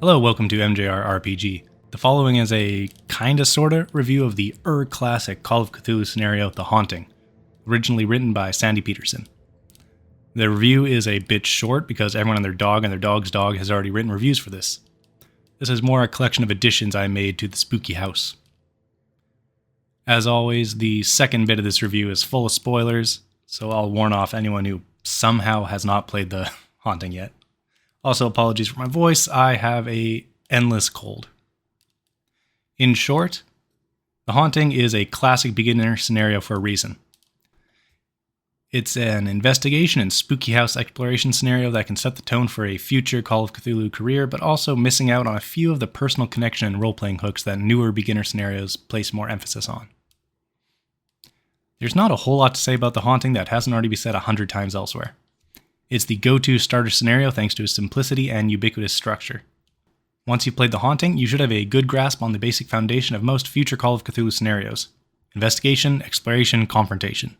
Hello, welcome to MJR RPG. The following is a kinda sorta review of the classic Call of Cthulhu scenario, The Haunting, originally written by Sandy Peterson. The review is a bit short because everyone and their dog and their dog's dog has already written reviews for this. This is more a collection of additions I made to the spooky house. As always, the second bit of this review is full of spoilers, so I'll warn off anyone who somehow has not played The Haunting yet. Also, apologies for my voice, I have a endless cold. In short, The Haunting is a classic beginner scenario for a reason. It's an investigation and spooky house exploration scenario that can set the tone for a future Call of Cthulhu career, but also missing out on a few of the personal connection and role-playing hooks that newer beginner scenarios place more emphasis on. There's not a whole lot to say about The Haunting that hasn't already been said 100 times elsewhere. It's the go-to starter scenario thanks to its simplicity and ubiquitous structure. Once you've played The Haunting, you should have a good grasp on the basic foundation of most future Call of Cthulhu scenarios: investigation, exploration, confrontation.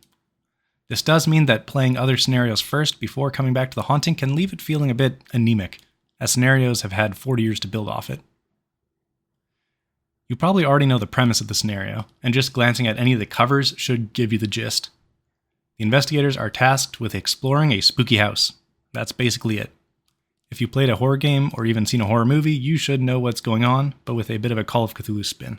This does mean that playing other scenarios first before coming back to The Haunting can leave it feeling a bit anemic, as scenarios have had 40 years to build off it. You probably already know the premise of the scenario, and just glancing at any of the covers should give you the gist. The investigators are tasked with exploring a spooky house. That's basically it. If you played a horror game or even seen a horror movie, you should know what's going on, but with a bit of a Call of Cthulhu spin.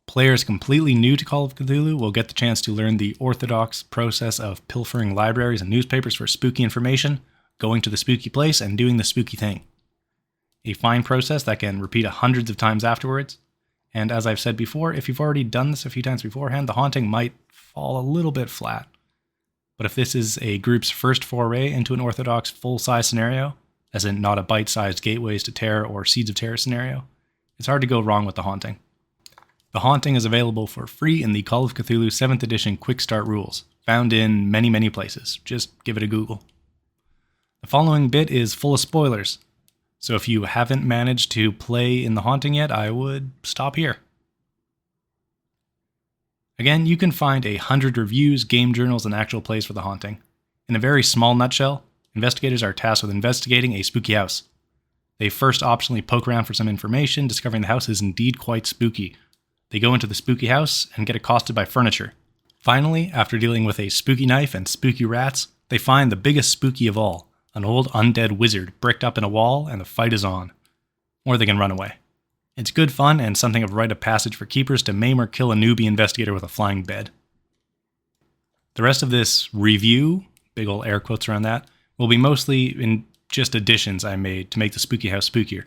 Players completely new to Call of Cthulhu will get the chance to learn the orthodox process of pilfering libraries and newspapers for spooky information, going to the spooky place, and doing the spooky thing. A fine process that can repeat hundreds of times afterwards, and as I've said before, if you've already done this a few times beforehand, The Haunting might fall a little bit flat. But if this is a group's first foray into an orthodox full-size scenario, as in not a bite-sized Gateways to Terror or Seeds of Terror scenario, it's hard to go wrong with The Haunting. The Haunting is available for free in the Call of Cthulhu 7th edition Quick Start rules, found in many places. Just give it a Google. The following bit is full of spoilers, so if you haven't managed to play in The Haunting yet, I would stop here. Again, you can find 100 reviews, game journals, and actual plays for The Haunting. In a very small nutshell, investigators are tasked with investigating a spooky house. They first optionally poke around for some information, discovering the house is indeed quite spooky. They go into the spooky house and get accosted by furniture. Finally, after dealing with a spooky knife and spooky rats, they find the biggest spooky of all, an old undead wizard bricked up in a wall, and the fight is on. Or they can run away. It's good fun and something of a rite of passage for keepers to maim or kill a newbie investigator with a flying bed. The rest of this review, big ol' air quotes around that, will be mostly in just additions I made to make the spooky house spookier.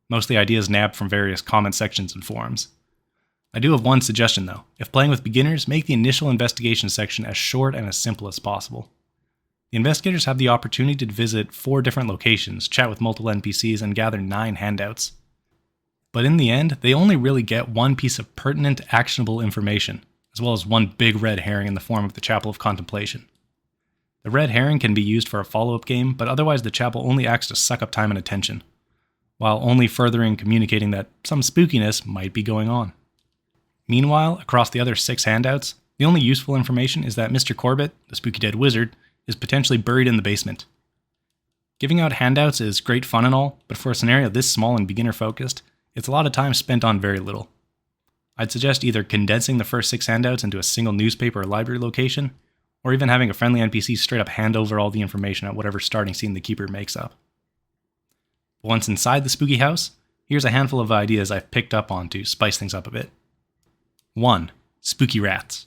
Mostly ideas nabbed from various comment sections and forums. I do have one suggestion though. If playing with beginners, make the initial investigation section as short and as simple as possible. The investigators have the opportunity to visit 4 different locations, chat with multiple NPCs, and gather 9 handouts. But in the end, they only really get one piece of pertinent, actionable information, as well as one big red herring in the form of the Chapel of Contemplation. The red herring can be used for a follow-up game, but otherwise the chapel only acts to suck up time and attention, while only furthering communicating that some spookiness might be going on. Meanwhile, across the other 6 handouts, the only useful information is that Mr. Corbett, the spooky dead wizard, is potentially buried in the basement. Giving out handouts is great fun and all, but for a scenario this small and beginner-focused, it's a lot of time spent on very little. I'd suggest either condensing the first 6 handouts into a single newspaper or library location, or even having a friendly NPC straight up hand over all the information at whatever starting scene the keeper makes up. Once inside the spooky house, here's a handful of ideas I've picked up on to spice things up a bit. 1. Spooky rats.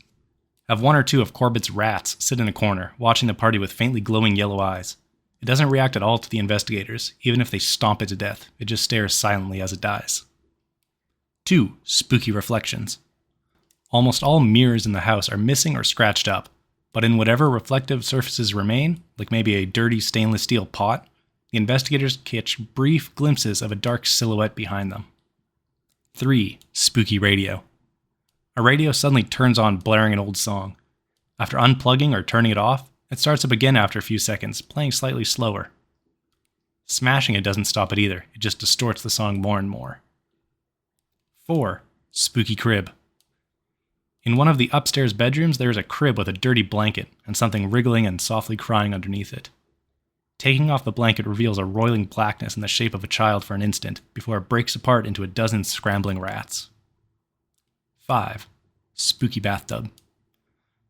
Have 1 or 2 of Corbett's rats sit in a corner, watching the party with faintly glowing yellow eyes. It doesn't react at all to the investigators, even if they stomp it to death. It just stares silently as it dies. 2. Spooky reflections. Almost all mirrors in the house are missing or scratched up, but in whatever reflective surfaces remain, like maybe a dirty stainless steel pot, the investigators catch brief glimpses of a dark silhouette behind them. 3. Spooky radio. A radio suddenly turns on, blaring an old song. After unplugging or turning it off, it starts up again after a few seconds, playing slightly slower. Smashing it doesn't stop it either, it just distorts the song more and more. 4. Spooky crib. In one of the upstairs bedrooms, there is a crib with a dirty blanket and something wriggling and softly crying underneath it. Taking off the blanket reveals a roiling blackness in the shape of a child for an instant, before it breaks apart into a dozen scrambling rats. 5. Spooky bathtub.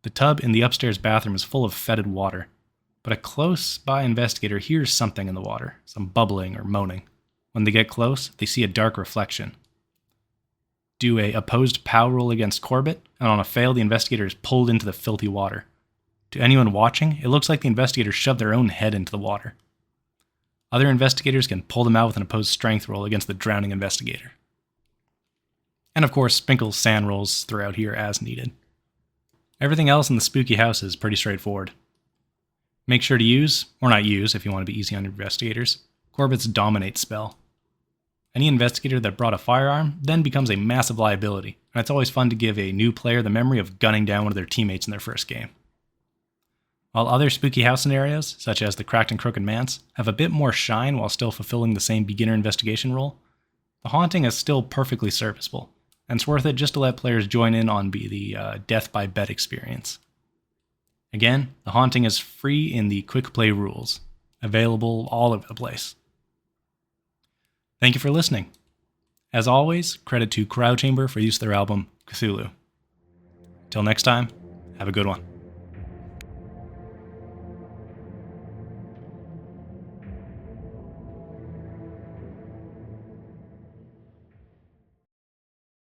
The tub in the upstairs bathroom is full of fetid water, but a close-by investigator hears something in the water, some bubbling or moaning. When they get close, they see a dark reflection. Do a opposed POW roll against Corbett, and on a fail, the investigator is pulled into the filthy water. To anyone watching, it looks like the investigator shoved their own head into the water. Other investigators can pull them out with an opposed strength roll against the drowning investigator. And of course, sprinkle sand rolls throughout here as needed. Everything else in the spooky house is pretty straightforward. Make sure to use, or not use if you want to be easy on investigators, Corbett's Dominate spell. Any investigator that brought a firearm then becomes a massive liability, and it's always fun to give a new player the memory of gunning down one of their teammates in their first game. While other spooky house scenarios, such as the Cracked and Crooked Manse, have a bit more shine while still fulfilling the same beginner investigation role, the Haunting is still perfectly serviceable, and it's worth it just to let players join in on the death by bed experience. Again, the Haunting is free in the quick play rules, available all over the place. Thank you for listening. As always, credit to CryoChamber for use of their album, Cthulhu. Till next time, have a good one.